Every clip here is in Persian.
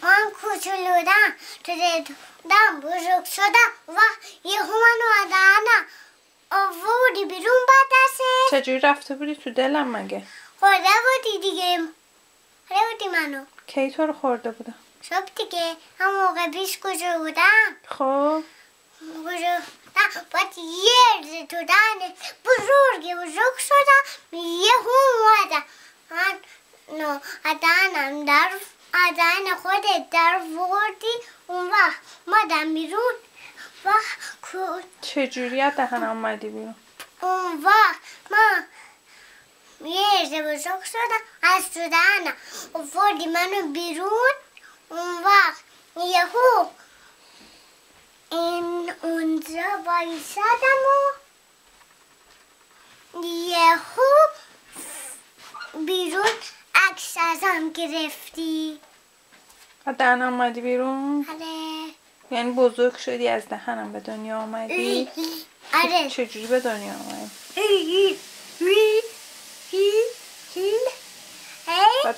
من کوچولودم دم بزرگ شدم و یه منو آدانه آوردی بیرون با دسته. چجوری رفته بودی تو دلم مگه؟ خورده بودی دیگه. خورده بودی منو. کی تو رو خورده بودم؟ شب دیگه هم موقع بیش کجا بودم. خب کجا باید یه تو دانه بزرگ شدم یه اومدم من آدانم در آدان خودت در وردی اون وقت مادم بیرون وقت چجوری از دهنم اومدی بیرون؟ اون وقت من یه بزرگ شدم از تو دهنم وردی منو بیرون اون وقت یهو اونجا بایستدم و یهو بیرون عکس ازم گرفتی. از دهنم اومدی بیرون؟ آره. یعنی بزرگ شدی از دهنم به دنیا آمدی؟ آره. چجوری به دنیا آمدی؟ خب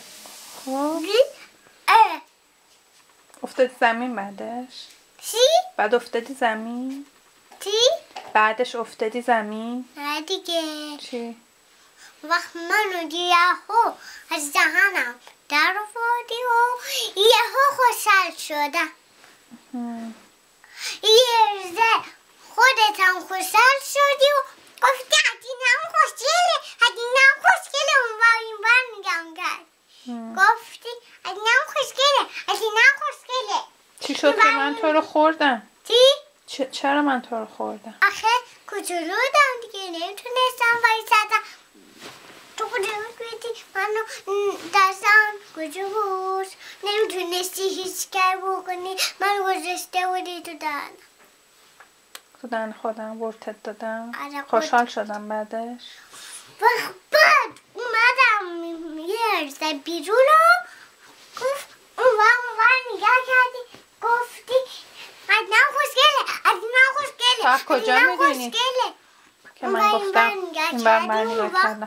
افتادی زمین بعدش؟ چی؟ بعد افتادی زمین؟ چی؟ بعدش افتادی زمین؟ نه دیگه. چی؟ وقت منو یهو از دهنم در آوردی و یهو خوشحال شدم. یه روزه خودت هم خوشحال شدی و گفتی حدینم خوشگله اون بار این بار نگم کرد. گفتی حدینم خوشگله. چی شد که من تو رو خوردم؟ چی؟ چرا من تو رو خوردم؟ آخه کوچولودم دیگه نمیتونستم وایسادم. تو کجا بودی؟ منو دستم کجا بود؟ نمیتونستی هیچ کار بکنی. من گذاشته بودی تو دهنم. تو دهن خودم ورتت دادم؟ آره. خوشحال شدم بعدش؟ بعد اومدم یه روزه بیرون و گفت اون نگاه کردی گفتی حدینم خوشگله. کجا میدونی؟ که من گفتم این بر من نگاه کردم.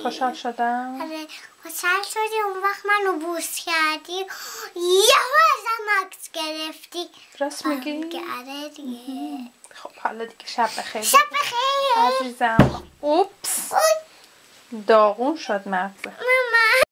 خوشحال شدم؟ آره خوشحال شدی اون وقت منو بوس کردی یهو ازم عکس گرفتی. راست میگی؟ آره دیگه. خب حالا دیگه شب بخیر. شب بخیر عزیزم. اوپس داغون شد مغزه. ماما